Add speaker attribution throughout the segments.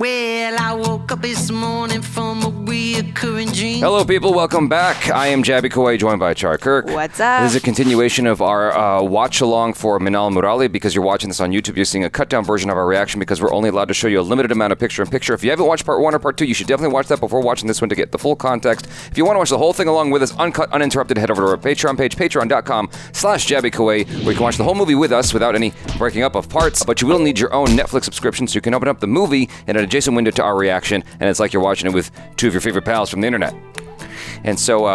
Speaker 1: Well, I woke up this morning from a reoccurring dream.
Speaker 2: Hello, people. Welcome back. I am Jaby KOAY, joined by ACHARA KIRK.
Speaker 3: What's up?
Speaker 2: This is a continuation of our watch-along for MINNAL and MURALI. Because you're watching this on YouTube, you're seeing a cut-down version of our reaction because we're only allowed to show you a limited amount of picture-in-picture. If you haven't watched part 1 or part 2, you should definitely watch that before watching this one to get the full context. If you want to watch the whole thing along with us, uncut, uninterrupted, head over to our Patreon page, patreon.com/Jaby KOAY, where you can watch the whole movie with us without any breaking up of parts. But you will need your own Netflix subscription, so you can open up the movie in an adjacent window to our reaction, and it's like you're watching it with two of your favorite pals from the internet. And so,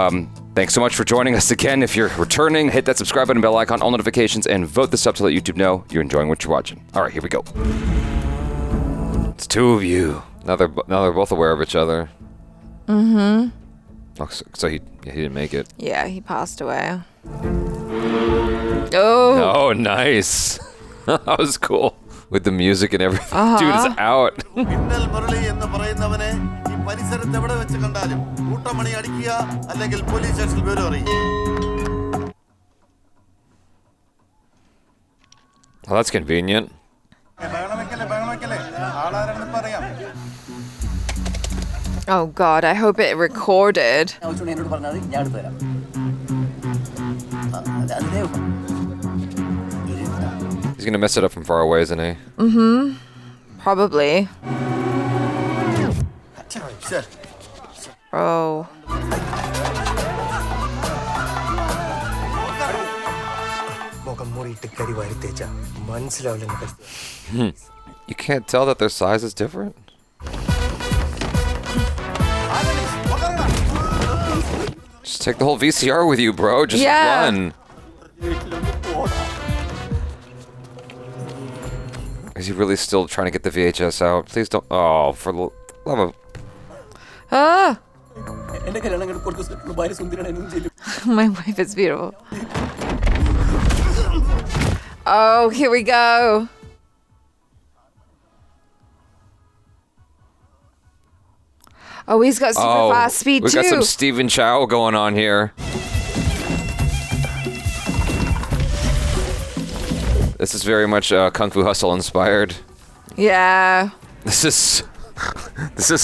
Speaker 2: thanks so much for joining us again. If you're returning, hit that subscribe button, bell icon, all notifications, and vote this up to let YouTube know you're enjoying what you're watching. All right, here we go. It's two of you. Now they're both aware of each other.
Speaker 3: Mm-hmm.
Speaker 2: Oh, so he didn't make it.
Speaker 3: Yeah, he passed away. Oh.
Speaker 2: Oh, nice. That was cool. With the music and everything. Dude is out.
Speaker 4: MINNAL MURALI എന്ന് പറയുന്നവനെ ഈ പരിസരത്ത് എവിടെ വെച്ച് കണ്ടാലും കൂട്ടമണി അടിക്കുക അല്ലെങ്കിൽ police സ്റ്റേഷനിൽ വിവരം അറിയിക്കുക.
Speaker 2: Well, that's convenient.
Speaker 3: Oh God, I hope it recorded.
Speaker 2: He's gonna mess it up from far away, isn't he?
Speaker 3: Mm-hmm. Probably. Oh.
Speaker 2: You can't tell that their size is different? Just take the whole VCR with you, bro. Just run. Is he really still trying to get the VHS out? Please don't. Oh, for the love of.
Speaker 3: Ah! My wife is beautiful. Oh, here we go. Oh, he's got super fast speed too.
Speaker 2: We got some Stephen Chow going on here. This is very much Kung Fu Hustle inspired.
Speaker 3: Yeah.
Speaker 2: This is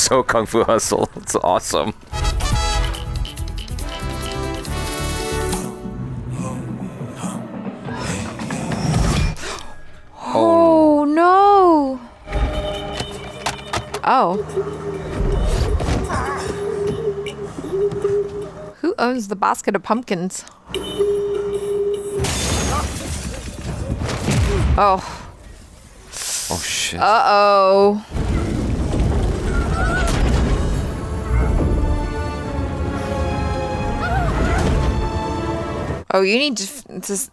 Speaker 2: so Kung Fu Hustle. It's awesome.
Speaker 3: Oh no. Oh. Who owns the basket of pumpkins? Oh.
Speaker 2: Oh shit.
Speaker 3: Uh-oh. Oh, you need to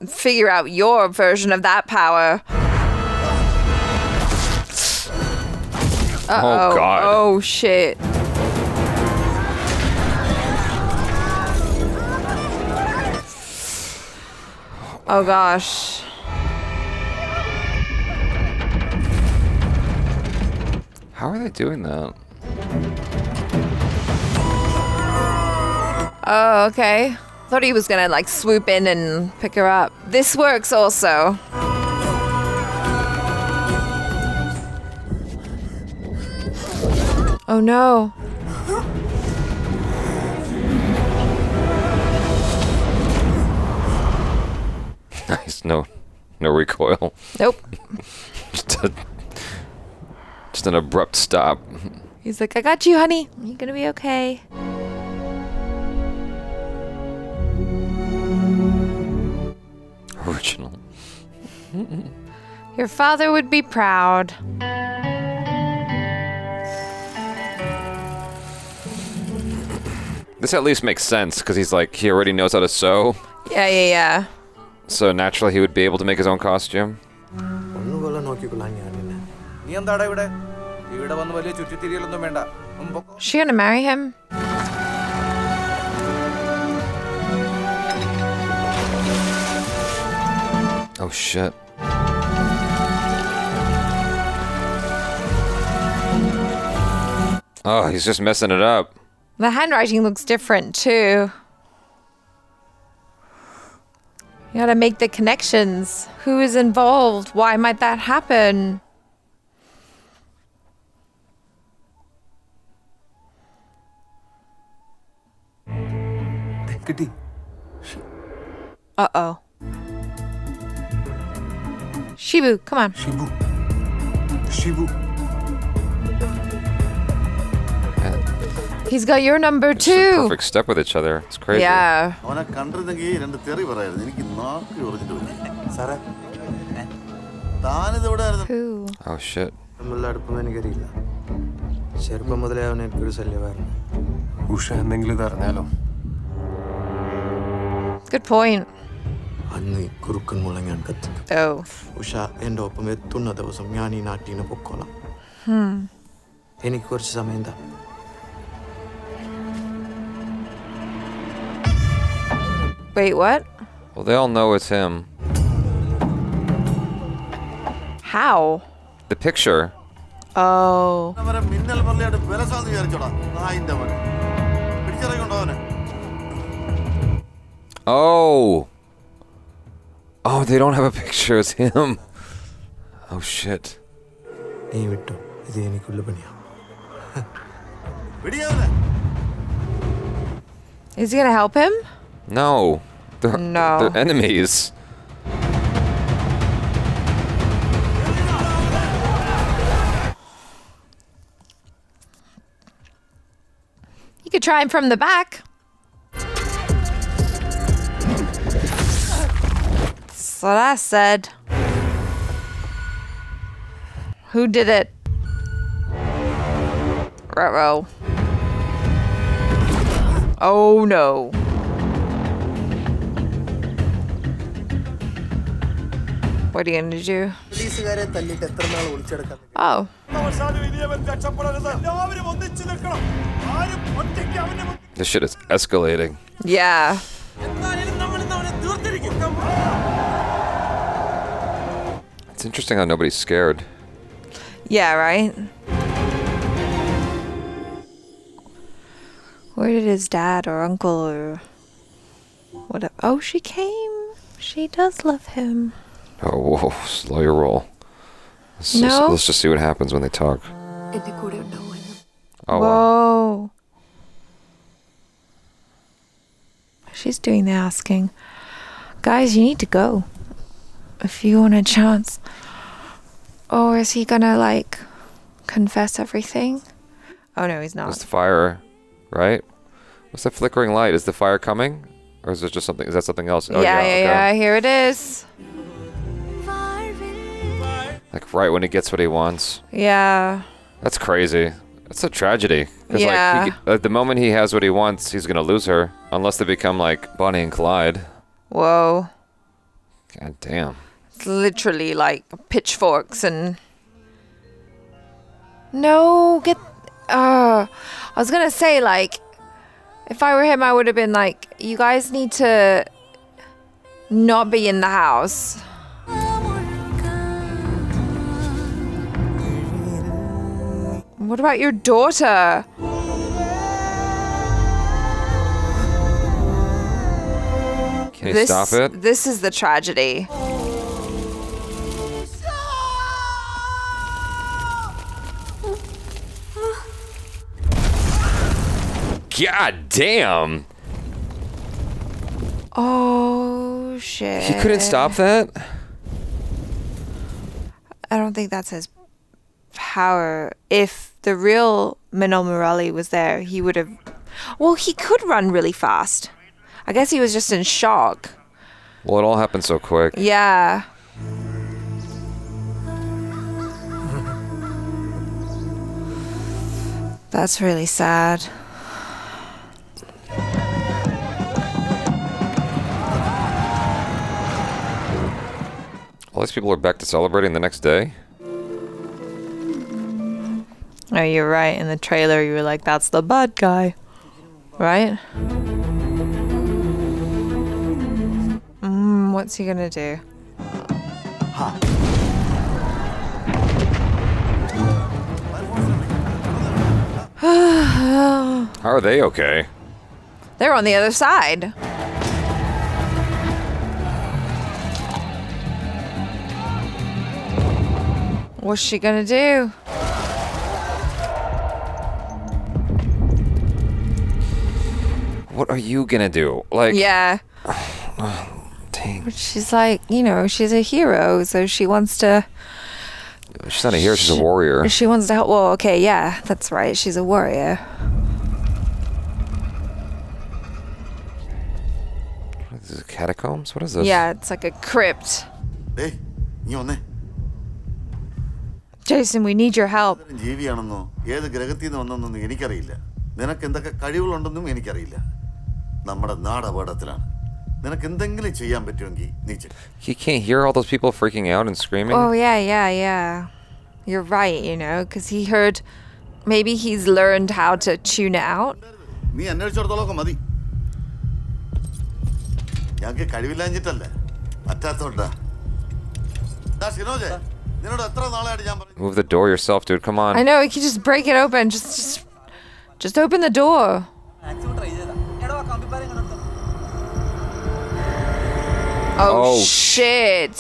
Speaker 3: figure out your version of that power. Uh-oh.
Speaker 2: Oh God.
Speaker 3: Oh shit. Oh gosh.
Speaker 2: How are they doing that?
Speaker 3: Oh, okay. Thought he was gonna like swoop in and pick her up. This works also. Oh no.
Speaker 2: Nice. No recoil.
Speaker 3: Nope.
Speaker 2: Just an abrupt stop.
Speaker 3: He's like, I got you, honey. You're gonna be okay.
Speaker 2: Original.
Speaker 3: Your father would be proud.
Speaker 2: This at least makes sense because he's like, he already knows how to sew.
Speaker 3: Yeah.
Speaker 2: So naturally he would be able to make his own costume.
Speaker 3: She gonna marry him?
Speaker 2: Oh shit. Oh, he's just messing it up.
Speaker 3: The handwriting looks different too. You gotta make the connections. Who is involved? Why might that happen?
Speaker 5: കിട്ടി.
Speaker 3: Uh-oh. Shibu, come on.
Speaker 5: Shibu.
Speaker 2: Man,
Speaker 3: He's got your number
Speaker 2: it's a
Speaker 3: too.
Speaker 2: perfect step with each other. It's crazy.
Speaker 3: Yeah.
Speaker 4: അവനെ കണ്ടിരുന്നെങ്കിൽ രണ്ട് തെറി പറയായിരുന്നു. എനിക്ക് നാക്ക് ഉറഞ്ഞിട്ട് പോയി.
Speaker 5: സാറേ
Speaker 4: താനിത് എവിടെ ആയിരുന്നു?
Speaker 3: Who?
Speaker 2: Oh shit.
Speaker 6: നമ്മളുടെ അടുപ്പൊന്നും എനിക്കറിയില്ല. ചെറുപ്പം മുതലേ അവൻ എനിക്കൊരു ശല്യമായിരുന്നു.
Speaker 5: ഉഷ എന്തെങ്കിലും ഇത് അറിഞ്ഞാലോ?
Speaker 3: Good point.
Speaker 6: അന്ന് ഈ കുറുക്കൻ മുളങ്ങാൻ കത്ത്.
Speaker 3: Oh.
Speaker 6: ഉഷ എൻ്റെ ഒപ്പം എത്തുന്ന ദിവസം ഞാൻ ഈ നാട്ടിൽ നിന്ന് പൊക്കോളാം. എനിക്ക് കുറച്ച് സമയം താ.
Speaker 3: Wait, what?
Speaker 2: Well, they all know it's him.
Speaker 3: How?
Speaker 2: The picture.
Speaker 3: Oh.
Speaker 4: അവരെ മിന്നൽ മുരളിയായിട്ട് വിലസാന്ന് വിചാരിച്ചോടാ നായിന്റെ അവനെ പിടിച്ചിറങ്ങിണ്ടോ അവനെ?
Speaker 2: Oh, they don't have a picture. It's him. Oh shit.
Speaker 6: നീ വിട്ടോ, ഇത് എനിക്കുള്ള പണിയാ.
Speaker 4: പിടിയവനെ.
Speaker 3: Is he gonna help him?
Speaker 2: No. They're,
Speaker 3: No.
Speaker 2: they're enemies.
Speaker 3: You could try him from the back. That's what I said. Who did it? Ruh-roh. Oh no. What are you gonna do?
Speaker 6: പോലീസുകാരെ തല്ലിട്ട് എത്ര നാൾ ഒളിച്ചെടുക്കാൻ?
Speaker 3: Oh.
Speaker 2: This shit is escalating.
Speaker 3: Yeah.
Speaker 2: It's interesting how nobody's scared.
Speaker 3: Yeah, right? Where did his dad or uncle or whatever? Oh, she came. She does love him.
Speaker 2: Oh, whoa, slow your roll.
Speaker 3: No?
Speaker 2: Let's just see what happens when they talk. Oh, wow.
Speaker 3: Whoa. She's doing the asking. Guys, you need to go. If you want a chance. Or is he gonna, like, confess everything? Oh, no, he's
Speaker 2: There's
Speaker 3: not.
Speaker 2: the fire, right? What's that flickering light? Is the fire coming? Or is it just something? Is that something else? Oh,
Speaker 3: yeah, here it is.
Speaker 2: Like right when he gets what he wants.
Speaker 3: Yeah.
Speaker 2: That's crazy. That's a tragedy. 'Cause,
Speaker 3: Yeah.
Speaker 2: like, at the moment he has what he wants, he's gonna lose her. Unless they become like Bonnie and Clyde.
Speaker 3: Whoa.
Speaker 2: God damn.
Speaker 3: It's literally like pitchforks and... No, get... I was gonna say, like, if I were him, I would have been like, you guys need to not be in the house. What about your daughter?
Speaker 2: Can he stop it?
Speaker 3: This is the tragedy.
Speaker 2: God damn!
Speaker 3: Oh, shit.
Speaker 2: He couldn't stop that?
Speaker 3: I don't think that's his power. If the real MINNAL MURALI was there, he would have... Well, he could run really fast. I guess he was just in shock.
Speaker 2: Well, it all happened so quick.
Speaker 3: Yeah. That's really sad.
Speaker 2: All these people are back to celebrating the next day?
Speaker 3: Oh, you're right. In the trailer, you were like, that's the bad guy. Right? What's he gonna do?
Speaker 2: How are they okay?
Speaker 3: They're on the other side. What's she gonna do?
Speaker 2: What are you gonna do? Like,
Speaker 3: Yeah.
Speaker 2: dang.
Speaker 3: She's like, you know, she's a hero, so she wants to.
Speaker 2: She's not a hero, she's a warrior.
Speaker 3: She wants to help. Well, okay, yeah, that's right. She's a warrior.
Speaker 2: This is catacombs? What is this?
Speaker 3: Yeah, it's like a crypt.
Speaker 4: ഡേയ് നീ വന്നേ.
Speaker 3: Jason, we need your help.
Speaker 4: ജീവിയാണെന്നോ ഏത് ഗ്രഹത്തിൽ നിന്ന് വന്നെന്നൊന്നും എനിക്കറിയില്ല. നിനക്ക് എന്തൊക്കെ കഴിവുകളുണ്ടെന്നും എനിക്കറിയില്ല. നമ്മുടെ നാട് അപകടത്തിലാണ്. നിനക്ക് എന്തെങ്കിലും ചെയ്യാൻ പറ്റുമെങ്കിൽ നീ ചെയ്യ്.
Speaker 2: He can't hear all those people freaking out and screaming?
Speaker 3: Oh, yeah. You're right, you know, because he heard. Maybe he's learned how to tune it out.
Speaker 4: നീ അന്വേഷിച്ചിടത്തോളൊക്കെ മതി. ഞങ്ങൾക്ക് കഴിവില്ലാഞ്ഞിട്ടല്ലേ പറ്റാത്തോണ്ടാ. നിന്നോട് എത്ര നാളായിട്ട് ഞാൻ പറഞ്ഞു.
Speaker 2: Move the door yourself, dude. Come on.
Speaker 3: I know, we can just break it open. Just open the door. Oh, shit.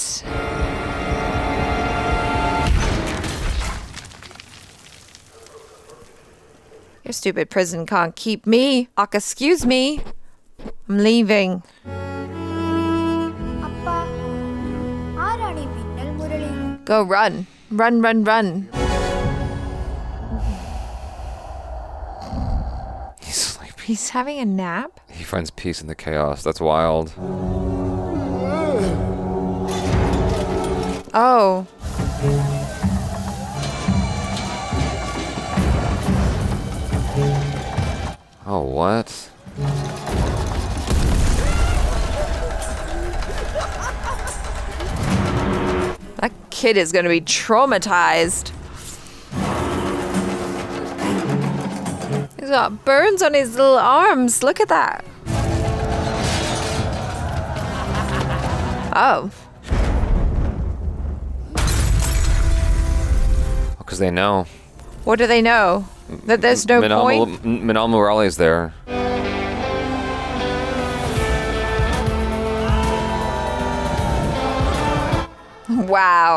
Speaker 3: Your stupid prison can't keep me. Excuse me. I'm leaving.
Speaker 7: Appa, ആരാണ് ഈ Minnal Murali?
Speaker 3: Go run. Run.
Speaker 2: He's sleeping.
Speaker 3: He's having a nap?
Speaker 2: He finds peace in the chaos. That's wild.
Speaker 3: Oh.
Speaker 2: Oh, what?
Speaker 3: That kid is going to be traumatized. He's got burns on his little arms. Look at that. Oh.
Speaker 2: Because they know.
Speaker 3: What do they know? That there's no point?
Speaker 2: MINNAL MURALI is there.
Speaker 3: Wow.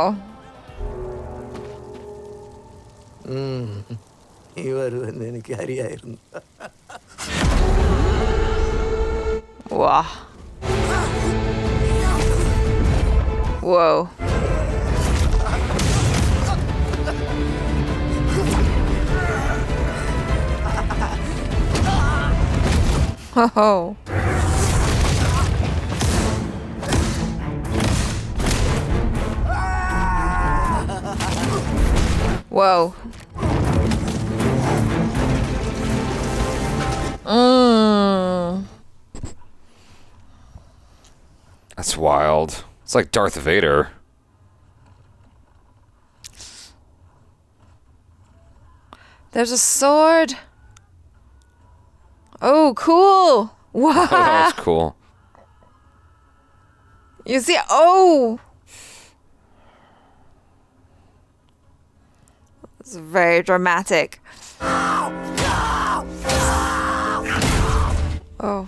Speaker 6: നീ വരുമെന്ന് എനിക്ക് അറിയായിരുന്നു.
Speaker 3: Whoa. Whoa. Oh. Whoa.
Speaker 2: That's wild. It's like Darth Vader.
Speaker 3: There's a sword. Oh, cool. Wow.
Speaker 2: Oh, that was cool.
Speaker 3: You see, oh. It's very dramatic. Oh.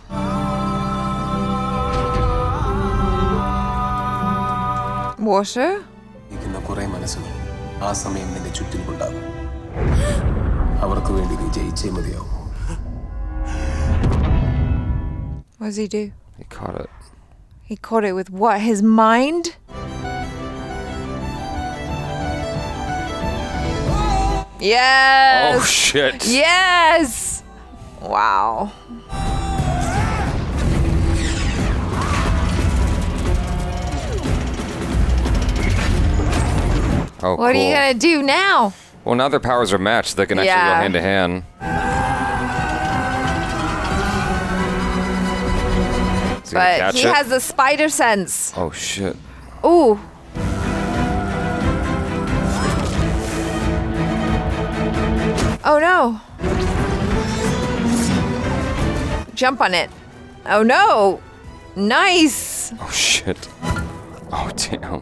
Speaker 3: Water?
Speaker 5: ഇരിക്കുന്ന കുറേ മനസ്സുകൾ ആ സമയം നിന്റെ ചുറ്റിലുണ്ടാകും. അവർക്ക് വേണ്ടി നീ ജയിച്ചേ മതിയാവും.
Speaker 3: What does he do?
Speaker 2: He caught it.
Speaker 3: He caught it with what? His mind? Yes!
Speaker 2: Oh, shit.
Speaker 3: Yes! Wow.
Speaker 2: Oh,
Speaker 3: What are you
Speaker 2: cool.
Speaker 3: gonna do now?
Speaker 2: Well, now their powers are matched. They can actually go
Speaker 3: Yeah.
Speaker 2: hand to hand. Is he gonna
Speaker 3: But
Speaker 2: catch
Speaker 3: he
Speaker 2: it?
Speaker 3: has the spider sense.
Speaker 2: Oh, shit.
Speaker 3: Ooh. Oh no. Jump on it. Oh no. Nice.
Speaker 2: Oh, shit. Oh, damn.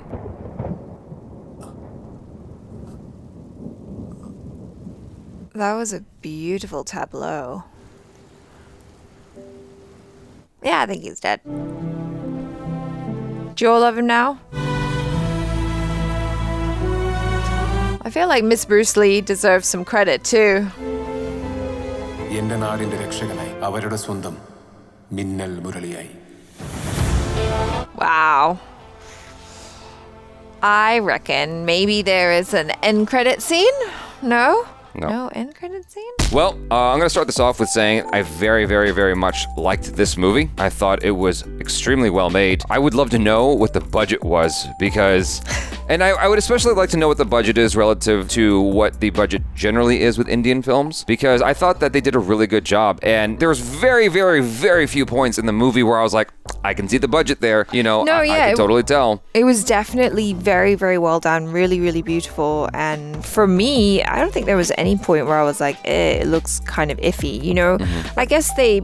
Speaker 3: That was a beautiful tableau. Yeah, I think he's dead. Do you all love him now? I feel like Miss Bruce Lee deserves some credit too.
Speaker 5: എന്റെ നാടിന്റെ രക്ഷകനായി അവരുടെ സ്വന്തം മിന്നൽ മുരളിയായി.
Speaker 3: Wow. I reckon maybe there is an end credit scene? No?
Speaker 2: No.
Speaker 3: No end credit scene?
Speaker 2: Well, I'm going to start this off with saying I very, very, very much liked this movie. I thought it was extremely well made. I would love to know what the budget was because... And I would especially like to know what the budget is relative to what the budget generally is with Indian films, because I thought that they did a really good job. And there was very, very, very few points in the movie where I was like, I can see the budget there. You know,
Speaker 3: No,
Speaker 2: I can totally tell.
Speaker 3: It was definitely very, very well done. Really, really beautiful. And for me, I don't think there was any point where I was like, it looks kind of iffy, you know? I guess they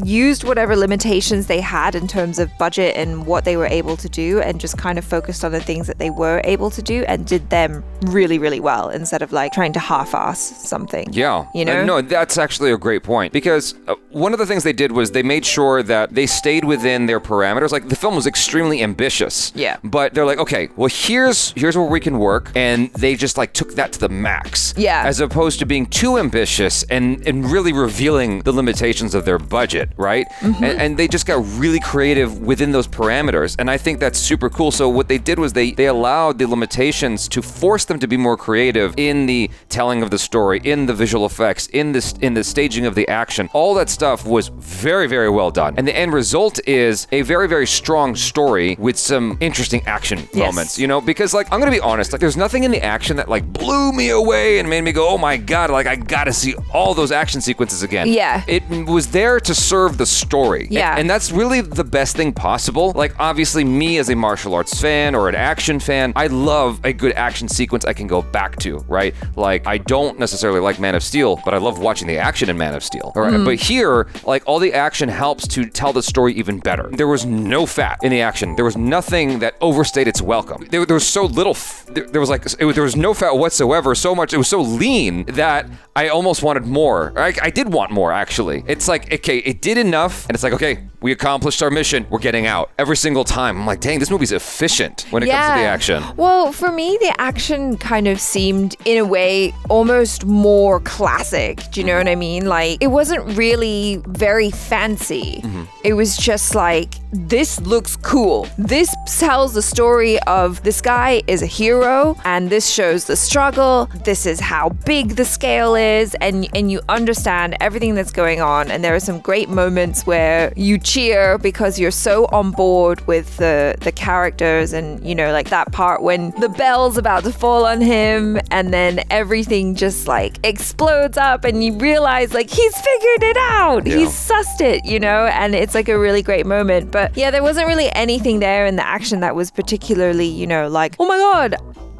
Speaker 3: used whatever limitations they had in terms of budget and what they were able to do and just kind of focused on the things that they were able to do and did them really, really well instead of like trying to half-ass something.
Speaker 2: Yeah.
Speaker 3: You know?
Speaker 2: No, that's actually a great point because one of the things they did was they made sure that they stayed within their parameters. Like the film was extremely ambitious.
Speaker 3: Yeah.
Speaker 2: But they're like, okay, well here's where we can work, and they just like took that to the max.
Speaker 3: Yeah.
Speaker 2: As opposed to being too ambitious and really revealing the limitations of their budget, right? And they just got really creative within those parameters. And I think that's super cool. So what they did was they allowed the limitations to force them to be more creative in the telling of the story, in the visual effects, in the staging of the action. All that stuff was very, very well done. And the end result is a very, very strong story with some interesting action moments, you know, because like, I'm going to be honest, like there's nothing in the action that like blew me away and made me go, oh my God, like I got to see all those action sequences again.
Speaker 3: Yeah.
Speaker 2: It was there to serve the story.
Speaker 3: Yeah.
Speaker 2: And that's really the best thing possible. Like obviously me as a martial arts fan or an action fan, I love a good action sequence I can go back to, right? Like I don't necessarily like Man of Steel, but I love watching the action in Man of Steel. All right? But here, like all the action helps to tell the story even better. There was no fat in the action. There was nothing that overstayed its welcome. There was so little, there was no fat whatsoever, so much, it was so lean that I almost wanted more. I did want more actually. It's like, okay, it did enough and it's like, okay, we accomplished our mission, we're getting out. Every single time, I'm like, dang, this movie's efficient when it comes to the action.
Speaker 3: Well, for me, the action kind of seemed, in a way, almost more classic. Do you know what I mean? Like, it wasn't really very fancy. It was just like, this looks cool. This tells the story of this guy is a hero, and this shows the struggle. This is how big the scale is, and you understand everything that's going on. And there are some great moments where you cheer because you're so on board with the characters, and you know, like that part when the bell's about to fall on him and then everything just like explodes up and you realize like he's figured it out.
Speaker 2: Yeah.
Speaker 3: He's sussed it, you know, and it's like a really great moment. But yeah, there wasn't really anything there in the action that was particularly, you know, like, oh my God,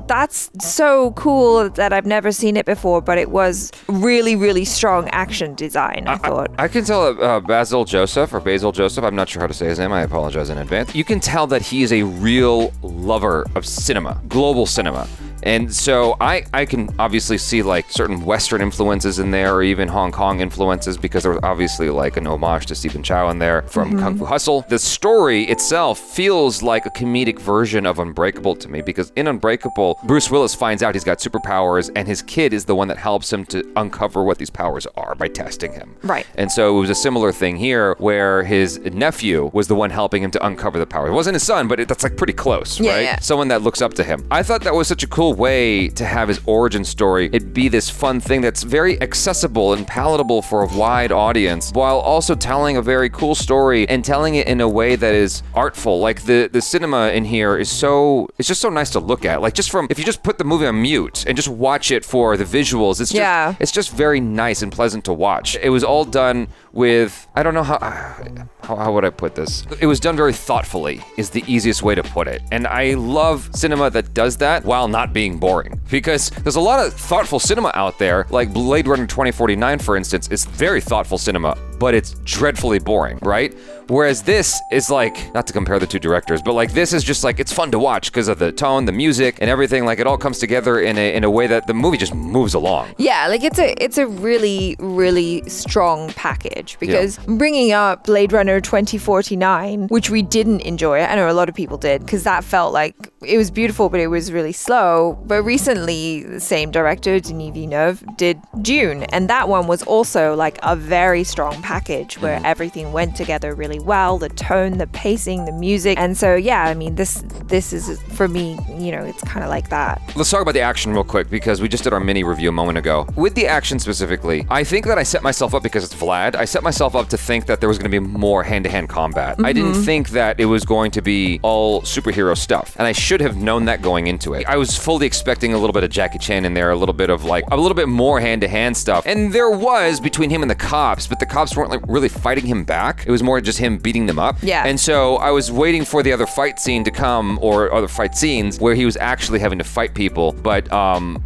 Speaker 3: that's so cool that I've never seen it before, but it was really, really strong action design, I thought.
Speaker 2: I can tell Basil Joseph, I'm not sure how to say his name, I apologize in advance. You can tell that he is a real lover of cinema, global cinema. And so I can obviously see like certain Western influences in there, or even Hong Kong influences, because there was obviously like an homage to Stephen Chow in there from Kung Fu Hustle. The story itself feels like a comedic version of Unbreakable to me, because in Unbreakable, Bruce Willis finds out he's got superpowers, and his kid is the one that helps him to uncover what these powers are by testing him.
Speaker 3: Right.
Speaker 2: And so it was a similar thing here, where his nephew was the one helping him to uncover the power. It wasn't his son, but that's like pretty close, right?
Speaker 3: Yeah.
Speaker 2: Someone that looks up to him. I thought that was such a cool way to have his origin story. It'd be this fun thing that's very accessible and palatable for a wide audience, while also telling a very cool story and telling it in a way that is artful. Like the cinema in here is it's just so nice to look at. Like just from, if you just put the movie on mute and just watch it for the visuals, it's just very nice and pleasant to watch. It was all done with, I don't know how would I put this? It was done very thoughtfully is the easiest way to put it. And I love cinema that does that while not being boring, because there's a lot of thoughtful cinema out there, like Blade Runner 2049, for instance. It's very thoughtful cinema, but it's dreadfully boring, right? Whereas this is like, not to compare the two directors, but like this is just like, it's fun to watch because of the tone, the music, and everything. Like it all comes together in a way that the movie just moves along.
Speaker 3: Yeah, like it's a really, really strong package because bringing up Blade Runner 2049, which we didn't enjoy, I know a lot of people did, because that felt like it was beautiful, but it was really slow. But recently, the same director, Denis Villeneuve, did Dune, and that one was also like a very strong package where everything went together really well, the tone, the pacing, the music. And so, yeah, I mean, this is, for me, you know, it's kind of like that.
Speaker 2: Let's talk about the action real quick because we just did our mini review a moment ago. With the action specifically, I think that I set myself up because it's Vlad. I set myself up to think that there was going to be more hand-to-hand combat. I didn't think that it was going to be all superhero stuff, and I should have known that going into it. I was fully expecting a little bit of Jackie Chan in there, a little bit more hand-to-hand stuff, and there was between him and the cops, but the cops weren't like really fighting him back. It was more just him beating them up.
Speaker 3: Yeah.
Speaker 2: And so I was waiting for the other fight scene to come, or other fight scenes where he was actually having to fight people, but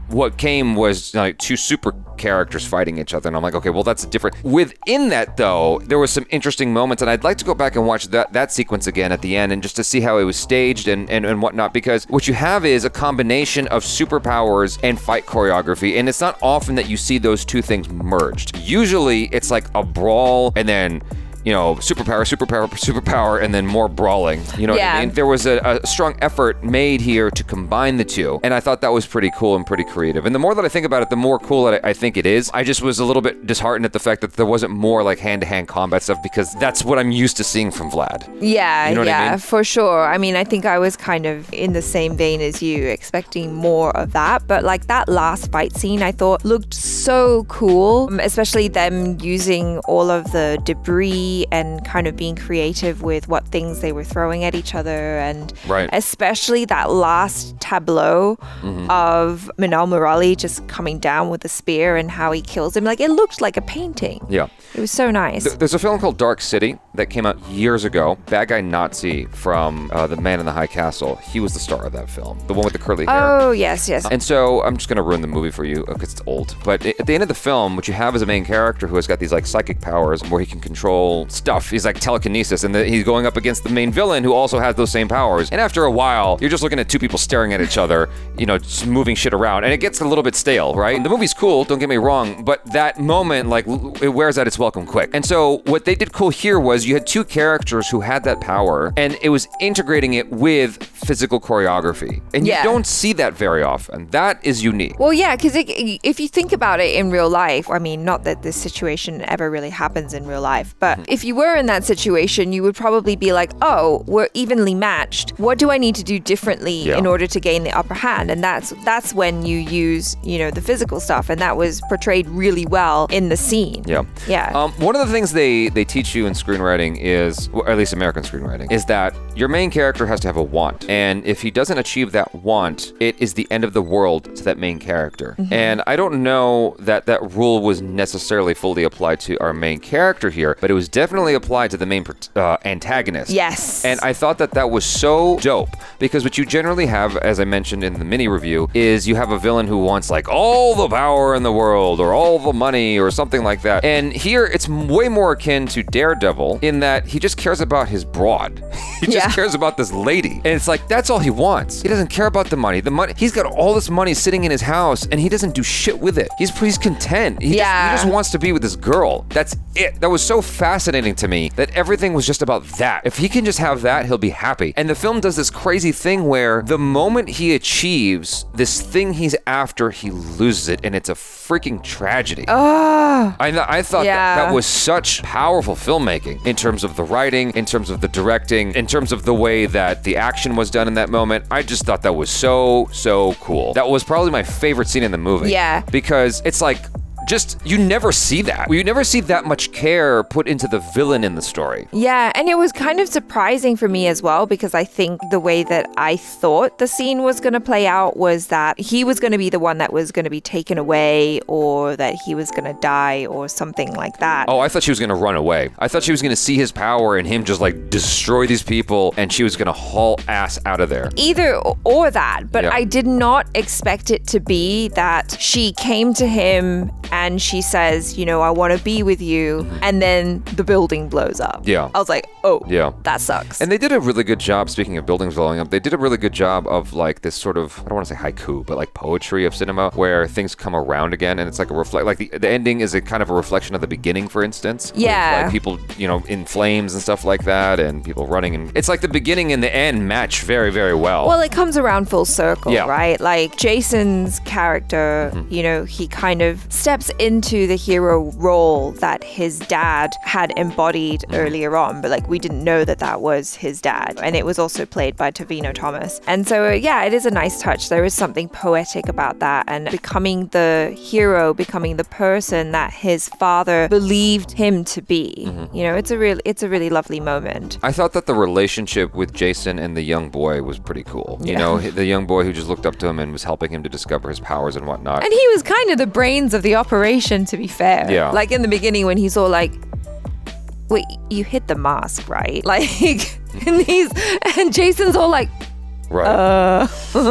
Speaker 2: what came was like two super characters fighting each other, and I'm like, okay, well, that's different. Within that, though, there was some interesting moments, and I'd like to go back and watch that sequence again at the end, and just to see how it was staged and whatnot, because what you have is a combination of superpowers and fight choreography, and it's not often that you see those two things merged. Usually, it's like a brawl, and then you know, superpower, and then more brawling. You know what I mean? There was a strong effort made here to combine the two, and I thought that was pretty cool and pretty creative. And the more that I think about it, the more cool that I think it is. I just was a little bit disheartened at the fact that there wasn't more like hand-to-hand combat stuff, because that's what I'm used to seeing from Vlad.
Speaker 3: Yeah,
Speaker 2: you know what I mean?
Speaker 3: For sure. I mean, I think I was kind of in the same vein as you, expecting more of that. But like that last fight scene, I thought looked so cool, especially them using all of the debris and kind of being creative with what things they were throwing at each other, and especially that last tableau of MINNAL MURALI just coming down with the spear and how he kills him. Like, it looked like a painting.
Speaker 2: Yeah.
Speaker 3: It was so nice.
Speaker 2: There's a film called Dark City that came out years ago. Bad guy Nazi from The Man in the High Castle. He was the star of that film. The one with the curly hair.
Speaker 3: Oh, yes.
Speaker 2: And so I'm just going to ruin the movie for you because it's old. But at the end of the film, what you have is a main character who has got these like psychic powers where he can control stuff. He's like telekinesis, and he's going up against the main villain who also has those same powers. And after a while, you're just looking at two people staring at each other, you know, just moving shit around, and it gets a little bit stale, right? And the movie's cool, don't get me wrong, but that moment, like, it wears out its welcome quick. And so what they did cool here was you had two characters who had that power, and it was integrating it with physical choreography. And you don't see that very often. That is unique.
Speaker 3: Well, yeah, because if you think about it in real life, I mean, not that this situation ever really happens in real life, but if you were in that situation, you would probably be like, oh, we're evenly matched. What do I need to do differently in order to gain the upper hand? And that's when you use, you know, the physical stuff, and that was portrayed really well in the scene. Yeah.
Speaker 2: One of the things they teach you in screenwriting is, or at least American screenwriting, is that your main character has to have a want. And if he doesn't achieve that want, it is the end of the world to that main character. And I don't know that that rule was necessarily fully applied to our main character here, but it was definitely applied to the main antagonist.
Speaker 3: Yes.
Speaker 2: And I thought that that was so dope, because what you generally have, as I mentioned in the mini review, is you have a villain who wants like all the power in the world or all the money or something like that. And here it's way more akin to Daredevil in that he just cares about his broad. He just cares about this lady. And it's like, that's all he wants. He doesn't care about the money. He's got all this money sitting in his house, and he doesn't do shit with it. He's content. He just wants to be with this girl. That's it. That was so fascinating to me that everything was just about that. If he can just have that, he'll be happy. And the film does this crazy thing where the moment he achieves this thing he's after, he loses it, and it's a freaking tragedy. I thought that was such powerful filmmaking in terms of the writing, in terms of the directing, in terms of the way that the action was done in that moment. I just thought that was so cool. That was probably my favorite scene in the movie.
Speaker 3: Yeah.
Speaker 2: Because it's like, you never see that. You never see that much care put into the villain in the story.
Speaker 3: Yeah, and it was kind of surprising for me as well, because I think the way that I thought the scene was going to play out was that he was going to be the one that was going to be taken away, or that he was going to die or something like that.
Speaker 2: Oh, I thought she was going to run away. I thought she was going to see his power and him just like destroy these people, and she was going to haul ass out of there.
Speaker 3: Either or that, but I did not expect it to be that she came to him and she says, you know, I want to be with you, and then the building blows up.
Speaker 2: Yeah.
Speaker 3: I was like, oh,
Speaker 2: Yeah.
Speaker 3: that sucks.
Speaker 2: And they did a really good job, speaking of buildings blowing up, they did a really good job of like this sort of, I don't want to say haiku, but like poetry of cinema where things come around again and it's like a reflect, like the ending is a kind of a reflection of the beginning, for instance.
Speaker 3: Yeah.
Speaker 2: With, like people, you know, in flames and stuff like that and people running. And it's like the beginning and the end match very, very well.
Speaker 3: Well, it comes around full circle,
Speaker 2: Yeah.
Speaker 3: right? Like Jason's character, you know, he kind of steps into the hero role that his dad had embodied earlier on, but like we didn't know that that was his dad. And it was also played by Tovino Thomas. And so, yeah, it is a nice touch. There is something poetic about that, and becoming the hero, becoming the person that his father believed him to be. You know, it's a really lovely moment.
Speaker 2: I thought that the relationship with Jason and the young boy was pretty cool. You
Speaker 3: Yeah.
Speaker 2: know, the young boy who just looked up to him and was helping him to discover his powers and whatnot.
Speaker 3: And he was kind of the brains of the operation, to be fair.
Speaker 2: Yeah.
Speaker 3: Like in the beginning when he's all like, wait, you hit the mask, right? Like, and Jason's all like,
Speaker 2: Right.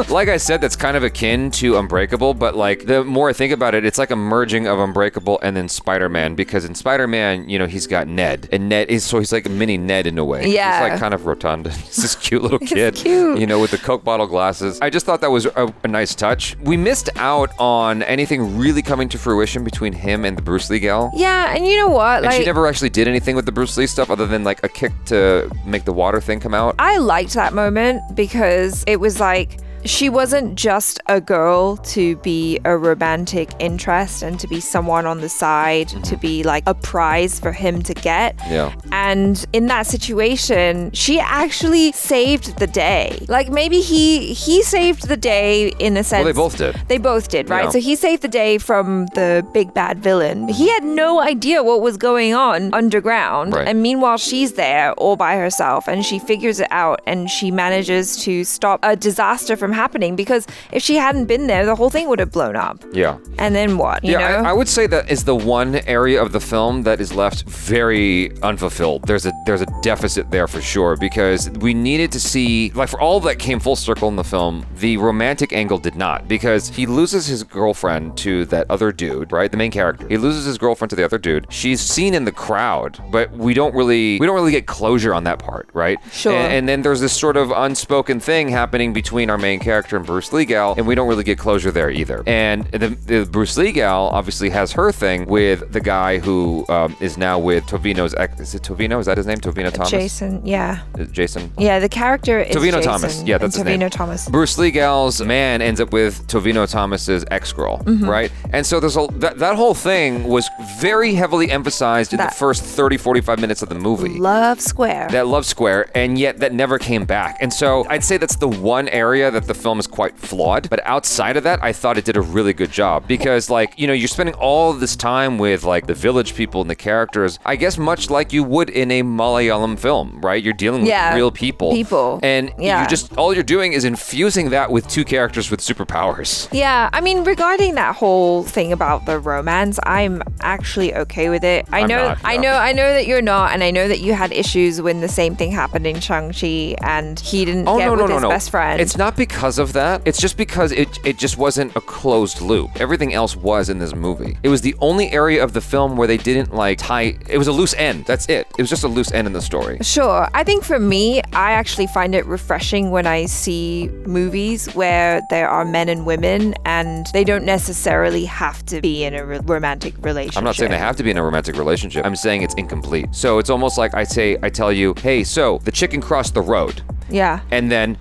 Speaker 2: Like I said, that's kind of akin to Unbreakable, but like the more I think about it, it's like a merging of Unbreakable and then Spider-Man, because in Spider-Man, you know, he's got Ned, and Ned is, so he's like a mini Ned in a way.
Speaker 3: Yeah.
Speaker 2: He's like kind of rotund. He's this cute little kid,
Speaker 3: cute.
Speaker 2: you know, with the Coke bottle glasses. I just thought that was a nice touch. We missed out on anything really coming to fruition between him and the Bruce Lee gal.
Speaker 3: yeah, and you know what?
Speaker 2: And
Speaker 3: Like,
Speaker 2: she never actually did anything with the Bruce Lee stuff other than like a kick to make the water thing come out.
Speaker 3: I liked that moment because it was like she wasn't just a girl to be a romantic interest and to be someone on the side, to be like a prize for him to get.
Speaker 2: Yeah.
Speaker 3: And in that situation, she actually saved the day. Like maybe he saved the day in a sense.
Speaker 2: Well, they both did.
Speaker 3: They both did, right?
Speaker 2: Yeah.
Speaker 3: So he saved the day from the big bad villain. He had no idea what was going on underground.
Speaker 2: Right.
Speaker 3: And meanwhile, she's there all by herself and she figures it out and she manages to stop a disaster from happening, because if she hadn't been there, the whole thing would have blown up.
Speaker 2: Yeah.
Speaker 3: And then what? You know?
Speaker 2: I would say that is the one area of the film that is left very unfulfilled. There's a deficit there for sure, because we needed to see, like, for all that came full circle in the film, the romantic angle did not, because he loses his girlfriend to that other dude, right? The main character. He loses his girlfriend to the other dude. She's seen in the crowd, but we don't really get closure on that part, right?
Speaker 3: Sure.
Speaker 2: And then there's this sort of unspoken thing happening between our main character and Bruce Lee gal, and we don't really get closure there either. And the Bruce Lee gal obviously has her thing with the guy who is now with Tovino's ex. Is it Tovino? Is that his name? Tovino Thomas?
Speaker 3: Jason, yeah.
Speaker 2: Jason?
Speaker 3: Yeah, the character is
Speaker 2: Tovino
Speaker 3: Jason,
Speaker 2: Thomas. Yeah, that's his name.
Speaker 3: Tovino Thomas.
Speaker 2: Bruce Lee gal's man ends up with Tovino Thomas's ex-girl, right? And so there's that whole thing was very heavily emphasized in the
Speaker 3: That-
Speaker 2: first 30, 45 minutes of the movie.
Speaker 3: Love Square.
Speaker 2: That love square, and yet that never came back. And so I'd say that's the one area that the film is quite flawed. But outside of that, I thought it did a really good job, because, like, you know, you're spending all this time with like the village people and the characters, I guess much like you would in a Malayalam film, right? You're dealing with real people. And you just, all you're doing is infusing that with two characters with superpowers.
Speaker 3: Yeah, I mean, regarding that whole thing about the romance, I'm actually okay with it. I
Speaker 2: I'm
Speaker 3: know,
Speaker 2: not,
Speaker 3: I
Speaker 2: no.
Speaker 3: know that you're not, and I know that you had issues when the same thing happened in Shang-Chi, and he didn't get with his best friend.
Speaker 2: It's not because of that. It's just because it just wasn't a closed loop. Everything else was in this movie. It was the only area of the film where they didn't like tie. It was a loose end. That's it. It was just a loose end in the story.
Speaker 3: Sure. I think for me, I actually find it refreshing when I see movies where there are men and women and they don't necessarily have to be in a romantic relationship.
Speaker 2: I'm not saying they have to be in a romantic relationship. I'm saying it's incomplete. So it's almost like I tell you, hey, so the chicken crossed the road.
Speaker 3: Yeah.
Speaker 2: And then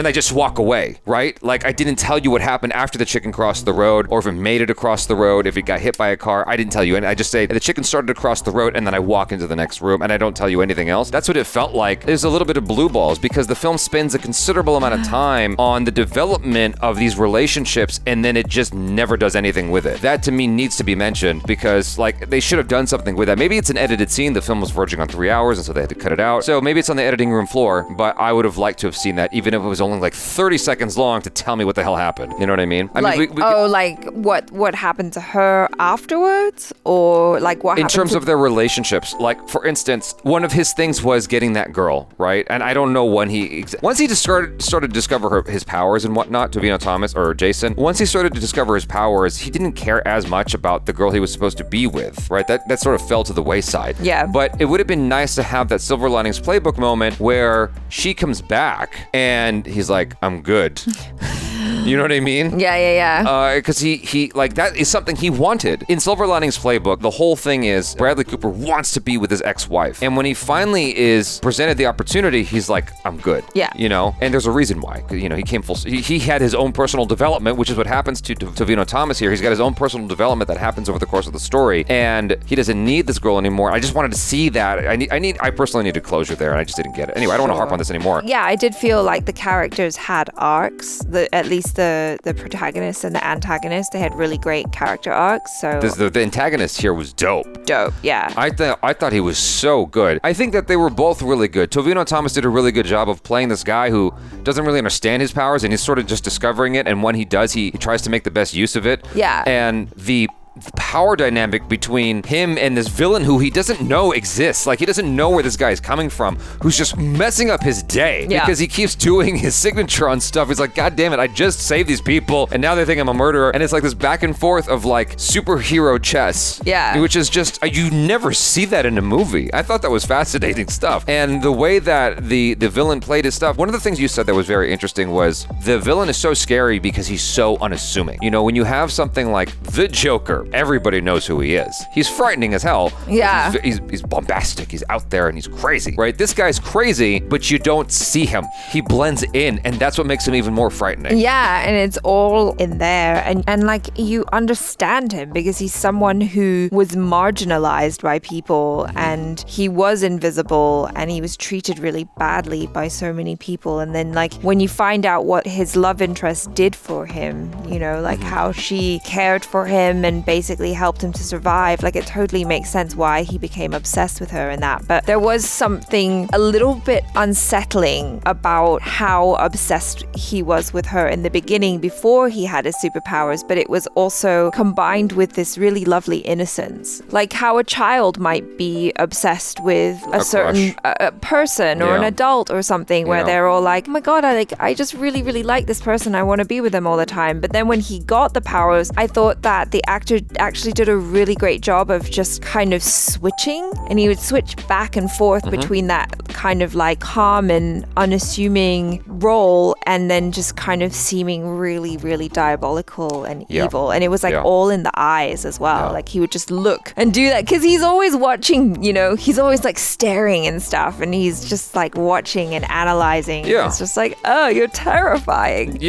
Speaker 2: I just walk away, right? Like, I didn't tell you what happened after the chicken crossed the road, or if it made it across the road, if it got hit by a car. I didn't tell you. And I just say the chicken started to cross the road, and then I walk into the next room, and I don't tell you anything else. That's what it felt like. There's a little bit of blue balls, because the film spends a considerable amount of time on the development of these relationships, and then it just never does anything with it. That, to me, needs to be mentioned, because, like, they should have done something with that. Maybe it's an edited scene. The film was verging on 3 hours, and so they had to cut it out. So maybe it's on the editing room floor, but I would have liked to have seen that that, even if it was only like 30 seconds long, to tell me what the hell happened. You know what I mean? I
Speaker 3: Like,
Speaker 2: mean,
Speaker 3: like what happened to her afterwards, or like what
Speaker 2: in
Speaker 3: happened
Speaker 2: terms
Speaker 3: to
Speaker 2: of their relationships, like for instance, one of his things was getting that girl, right? And I don't know when once he just started to discover his powers and whatnot, Tovino Thomas or Jason, once he started to discover his powers, he didn't care as much about the girl he was supposed to be with, right? That sort of fell to the wayside.
Speaker 3: Yeah.
Speaker 2: But it would have been nice to have that Silver Linings Playbook moment where she comes back and he's like, I'm good. You know what I mean?
Speaker 3: Yeah.
Speaker 2: Because he like, that is something he wanted. In Silver Linings Playbook, the whole thing is Bradley Cooper wants to be with his ex-wife. And when he finally is presented the opportunity, he's like, I'm good.
Speaker 3: Yeah.
Speaker 2: You know? And there's a reason why. You know, he came he had his own personal development, which is what happens to Tovino Thomas here. He's got his own personal development that happens over the course of the story. And he doesn't need this girl anymore. I just wanted to see that. I personally needed closure there, and I just didn't get it. Anyway, I don't want to harp on this anymore.
Speaker 3: Yeah, I did feel like the characters had arcs. At least the protagonist and the antagonist, they had really great character arcs. So
Speaker 2: The antagonist here was dope.
Speaker 3: Yeah.
Speaker 2: I thought he was so good. I think that they were both really good. Tovino Thomas did a really good job of playing this guy who doesn't really understand his powers, and he's sort of just discovering it. And when he does, he tries to make the best use of it.
Speaker 3: Yeah.
Speaker 2: And the power dynamic between him and this villain who he doesn't know exists. Like, he doesn't know where this guy is coming from, who's just messing up his day because he keeps doing his signature on stuff. He's like, God damn it, I just saved these people and now they think I'm a murderer. And it's like this back and forth of like superhero chess.
Speaker 3: Yeah.
Speaker 2: Which is just, you never see that in a movie. I thought that was fascinating stuff. And the way that the villain played his stuff, one of the things you said that was very interesting was the villain is so scary because he's so unassuming. You know, when you have something like the Joker, everybody knows who he is. He's frightening as hell.
Speaker 3: Yeah.
Speaker 2: He's bombastic. He's out there and he's crazy, right? This guy's crazy, but you don't see him. He blends in, and that's what makes him even more frightening.
Speaker 3: Yeah, and it's all in there. And like, you understand him because he's someone who was marginalized by people, and he was invisible, and he was treated really badly by so many people. And then like, when you find out what his love interest did for him, you know, like how she cared for him and basically helped him to survive, like, it totally makes sense why he became obsessed with her and that. But there was something a little bit unsettling about how obsessed he was with her in the beginning before he had his superpowers, but it was also combined with this really lovely innocence, like how a child might be obsessed with a certain person or an adult or something, where they're all like, oh my god, I just really like this person, I want to be with them all the time. But then when he got the powers, I thought that the actor actually did a really great job of just kind of switching, and he would switch back and forth between that kind of like calm and unassuming role and then just kind of seeming really diabolical and evil. And it was like all in the eyes as well. Like, he would just look and do that because he's always watching, you know, he's always like staring and stuff, and he's just like watching and analyzing. It's just like, oh, you're terrifying.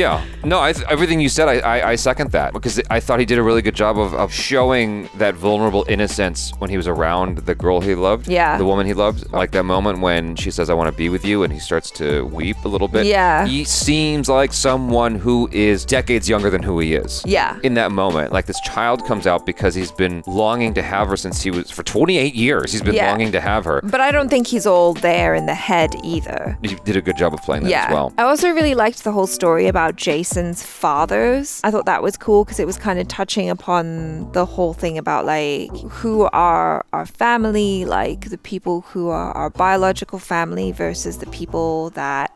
Speaker 2: No, everything you said, I second that, because I thought he did a really good job of showing that vulnerable innocence when he was around the girl he loved, the woman he loved. Like that moment when she says, I want to be with you, and he starts to weep a little bit. He seems like someone who is decades younger than who he is. In that moment, like, this child comes out because he's been longing to have her since he was, for 28 years, he's been longing to have her.
Speaker 3: But I don't think he's all there in the head either.
Speaker 2: He did a good job of playing that as well.
Speaker 3: I also really liked the whole story about Jason's fathers. I thought that was cool because it was kind of touching upon the whole thing about like who are our family, like the people who are our biological family versus the people that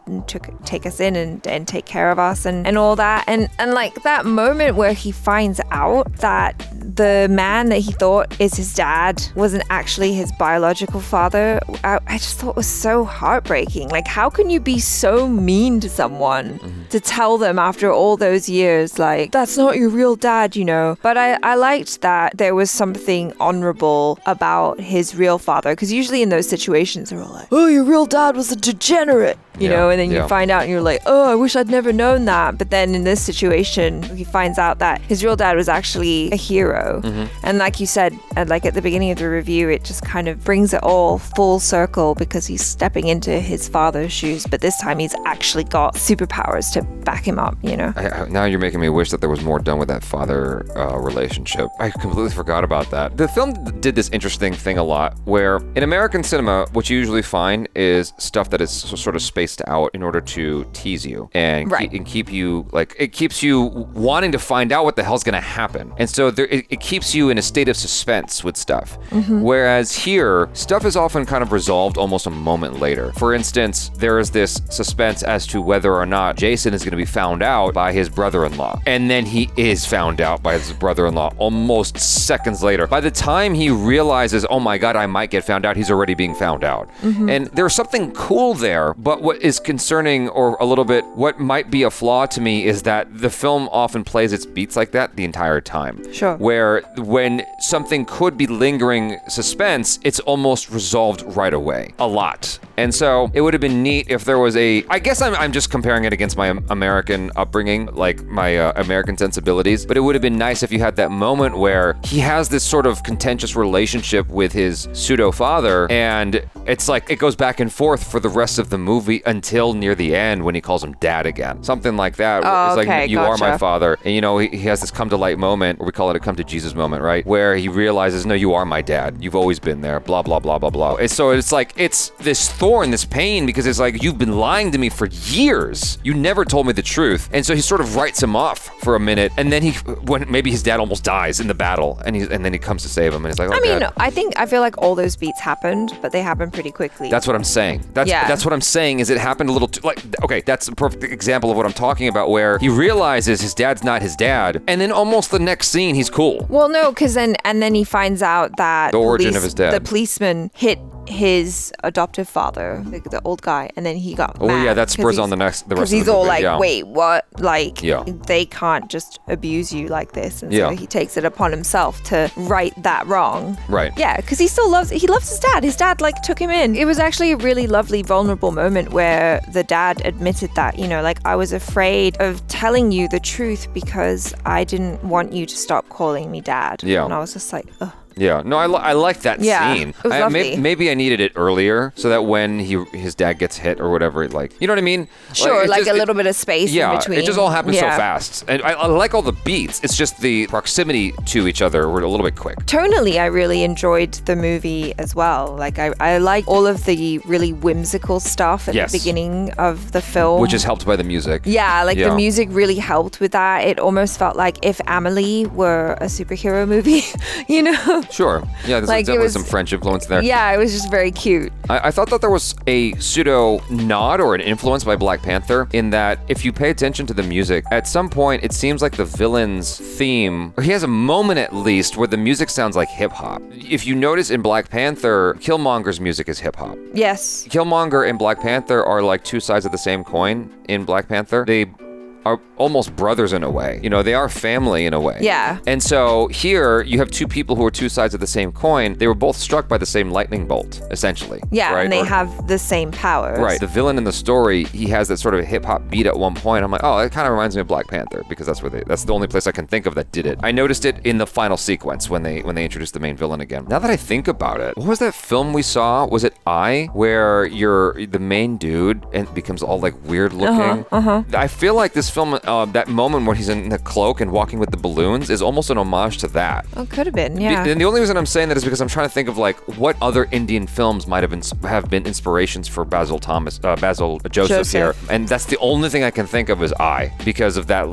Speaker 3: take us in and take care of us and all that. And like that moment where he finds out that the man that he thought is his dad wasn't actually his biological father, I just thought was so heartbreaking. Like, how can you be so mean to someone to tell them after all those years, like, that's not your real dad, you know? But I liked that there was something honorable about his real father, because usually in those situations they're all like, oh, your real dad was a degenerate, you know, and then you find out and you're like, oh, I wish I'd never known that. But then in this situation, he finds out that his real dad was actually a hero. And like you said, like at the beginning of the review, it just kind of brings it all full circle because he's stepping into his father's shoes, but this time he's actually got superpowers to back him up, you know?
Speaker 2: Now you're making me wish that there was more done with that father relationship. relationship. I completely forgot about that. The film did this interesting thing a lot where in American cinema, what you usually find is stuff that is sort of spaced out in order to tease you and, and keep you, like, it keeps you wanting to find out what the hell's going to happen. And so it keeps you in a state of suspense with stuff. Whereas here, stuff is often kind of resolved almost a moment later. For instance, there is this suspense as to whether or not Jason is going to be found out by his brother-in-law. And then he is found out by his brother-in-law almost seconds later. By the time he realizes, oh my God, I might get found out, he's already being found out. And there's something cool there, but what is concerning, or a little bit, what might be a flaw to me, is that the film often plays its beats like that the entire time.
Speaker 3: Sure.
Speaker 2: Where when something could be lingering suspense, it's almost resolved right away. A lot. And so it would have been neat if there was I guess I'm just comparing it against my American upbringing, like my American sensibilities, but it would have been nice if you had that moment where he has this sort of contentious relationship with his pseudo-father, and it's like it goes back and forth for the rest of the movie until near the end when he calls him dad again. Something like that.
Speaker 3: Oh,
Speaker 2: it's
Speaker 3: okay,
Speaker 2: like, you are my father. And he has this come to light moment, or we call it a come to Jesus moment, right? Where he realizes, no, you are my dad. You've always been there, blah, blah, blah, blah, blah. And so it's like, it's this thorn, this pain, because it's like, you've been lying to me for years. You never told me the truth. And so he sort of writes him off for a minute, and then when maybe his dad almost dies in the battle, and then he comes to save him, and he's like, oh,
Speaker 3: I mean,
Speaker 2: Dad.
Speaker 3: I feel like all those beats happened, but they happened pretty quickly.
Speaker 2: That's what I'm saying. That's what I'm saying, is it happened a little too, okay, that's a perfect example of what I'm talking about, where he realizes his dad's not his dad, and then almost the next scene, he's cool.
Speaker 3: Well, no, because then he finds out that
Speaker 2: the origin of his dad.
Speaker 3: The policeman hit his adoptive father, the old guy, and then he got mad.
Speaker 2: Oh yeah, that spurs on the rest of the movie.
Speaker 3: Because he's all like,
Speaker 2: yeah.
Speaker 3: wait, what? Like, they can't just abuse you like this. And so he takes it upon himself to right that wrong.
Speaker 2: Right.
Speaker 3: Yeah, because he loves his dad. His dad, like, took him in. It was actually a really lovely, vulnerable moment where the dad admitted that, like, I was afraid of telling you the truth because I didn't want you to stop calling me dad.
Speaker 2: Yeah.
Speaker 3: And I was just like, ugh.
Speaker 2: Yeah, no, I like that scene.
Speaker 3: It was lovely.
Speaker 2: Maybe I needed it earlier so that when his dad gets hit or whatever, like, you know what I mean?
Speaker 3: Sure, like a little bit of space in between.
Speaker 2: It just all happens so fast. And I like all the beats. It's just the proximity to each other were a little bit quick.
Speaker 3: Tonally, I really enjoyed the movie as well. Like, I like all of the really whimsical stuff at the beginning of the film.
Speaker 2: Which is helped by the music.
Speaker 3: Yeah, the music really helped with that. It almost felt like if Amelie were a superhero movie,
Speaker 2: Sure. Yeah, there's definitely some French influence there.
Speaker 3: Yeah, it was just very cute.
Speaker 2: I thought that there was a pseudo nod or an influence by Black Panther in that if you pay attention to the music, at some point it seems like the villain's theme, or he has a moment at least where the music sounds like hip hop. If you notice in Black Panther, Killmonger's music is hip hop.
Speaker 3: Yes.
Speaker 2: Killmonger and Black Panther are like two sides of the same coin in Black Panther. They are almost brothers in a way. They are family in a way.
Speaker 3: Yeah.
Speaker 2: And so here you have two people who are two sides of the same coin. They were both struck by the same lightning bolt, essentially.
Speaker 3: Yeah,
Speaker 2: right?
Speaker 3: and they have the same powers.
Speaker 2: Right. The villain in the story, he has that sort of hip hop beat at one point. I'm like, oh, it kind of reminds me of Black Panther because that's the only place I can think of that did it. I noticed it in the final sequence when they introduced the main villain again. Now that I think about it, what was that film we saw? Was it where you're the main dude and it becomes all like weird looking? I feel like this film, that moment when he's in the cloak and walking with the balloons is almost an homage to that.
Speaker 3: Oh, could have been, yeah.
Speaker 2: And the only reason I'm saying that is because I'm trying to think of like what other Indian films might have been inspirations for Basil Joseph here, and that's the only thing I can think of is because of that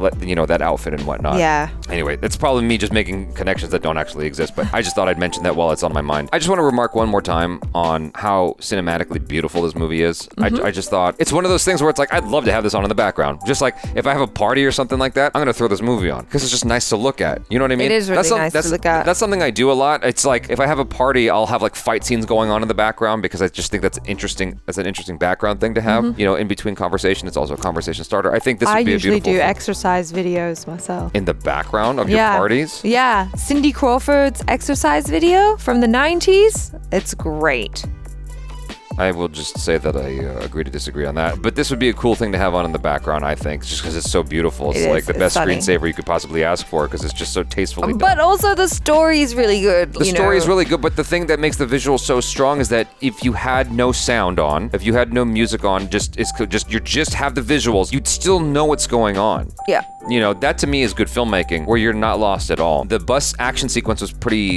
Speaker 2: that outfit and whatnot.
Speaker 3: Yeah.
Speaker 2: Anyway, it's probably me just making connections that don't actually exist, but I just thought I'd mention that while it's on my mind. I just want to remark one more time on how cinematically beautiful this movie is. I just thought it's one of those things where it's like I'd love to have this on in the background. Just like if I have a party or something like that, I'm gonna throw this movie on because it's just nice to look at. You know what I mean?
Speaker 3: It is really nice to look at.
Speaker 2: That's something I do a lot. It's like if I have a party, I'll have like fight scenes going on in the background because I just think that's interesting. That's an interesting background thing to have. In between conversation, it's also a conversation starter. I think this would be a beautiful
Speaker 8: I usually do
Speaker 2: thing.
Speaker 8: exercise videos myself.
Speaker 2: In the background of your parties?
Speaker 8: Yeah. Cindy Crawford's exercise video from the 90s. It's great.
Speaker 2: I will just say that I agree to disagree on that. But this would be a cool thing to have on in the background, I think, just because it's so beautiful. It's like the best screensaver you could possibly ask for because it's just so tastefully done.
Speaker 3: But also the story's really good.
Speaker 2: The story is really good, but the thing that makes the visual so strong is that if you had no sound on, if you had no music on, you just have the visuals, you'd still know what's going on.
Speaker 3: Yeah.
Speaker 2: You know, that to me is good filmmaking, where you're not lost at all. The bus action sequence was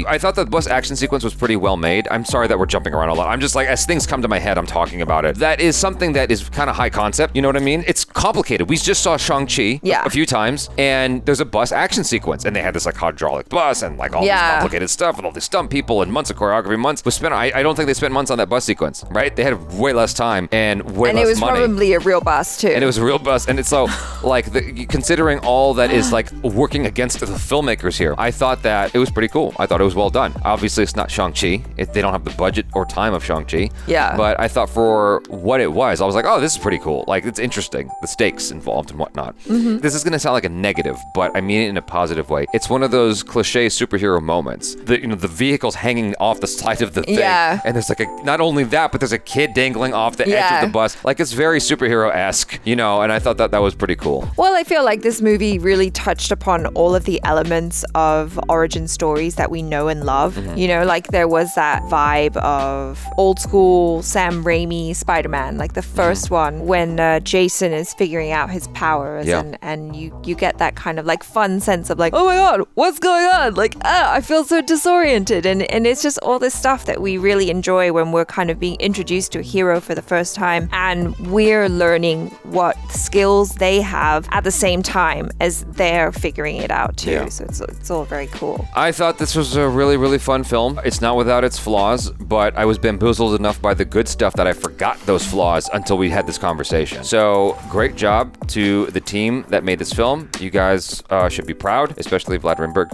Speaker 2: I thought the bus action sequence was pretty well made. I'm sorry that we're jumping around a lot. I'm just like, as things come to my head, I'm talking about it. That is something that is kind of high concept, you know what I mean? It's complicated. We just saw Shang-Chi a few times, and there's a bus action sequence, and they had this like hydraulic bus and like all this complicated stuff and all these stunt people and months of choreography, months was spent. I don't think they spent months on that bus sequence, right? They had way less time and way less money.
Speaker 8: And it was probably a real bus too.
Speaker 2: And it was a real bus, and it's so like considering all that is like working against the filmmakers here, I thought that it was pretty cool. I thought it was well done. Obviously, it's not Shang-Chi. They don't have the budget or time of Shang-Chi.
Speaker 8: Yeah.
Speaker 2: But I thought for what it was, I was like, oh, this is pretty cool. Like, it's interesting. The stakes involved and whatnot. Mm-hmm. This is going to sound like a negative, but I mean it in a positive way. It's one of those cliche superhero moments. The vehicle's hanging off the side of the thing.
Speaker 8: Yeah.
Speaker 2: And there's like not only that, but there's a kid dangling off the edge of the bus. Like, it's very superhero-esque, and I thought that was pretty cool.
Speaker 8: Well, I feel like this movie really touched upon all of the elements of origin stories that we know and love. Mm-hmm. Like there was that vibe of old school Sam Raimi Spider-Man, like the first one when Jason is figuring out his powers and you get that kind of like fun sense of like, oh my god, what's going on? Like, I feel so disoriented. And it's just all this stuff that we really enjoy when we're kind of being introduced to a hero for the first time and we're learning what skills they have at the same time as they're figuring it out too. Yeah. So it's all very cool.
Speaker 2: I thought this was a really, really fun film. It's not without its flaws, but I was bamboozled enough by the good stuff that I forgot those flaws until we had this conversation. So great job to the team that made this film. You guys should be proud, especially Vlad Rimberg.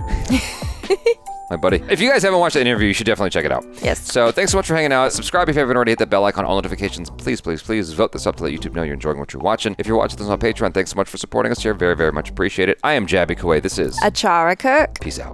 Speaker 2: My buddy. If you guys haven't watched that interview, you should definitely check it out.
Speaker 8: Yes.
Speaker 2: So thanks so much for hanging out. Subscribe if you haven't already. Hit that bell icon, all notifications. Please, please, please vote this up to let YouTube know you're enjoying what you're watching. If you're watching this on Patreon, thanks so much for supporting us here. Very, very much appreciate it. I am Jaby KOAY. This is
Speaker 8: ACHARA KIRK.
Speaker 2: Peace out.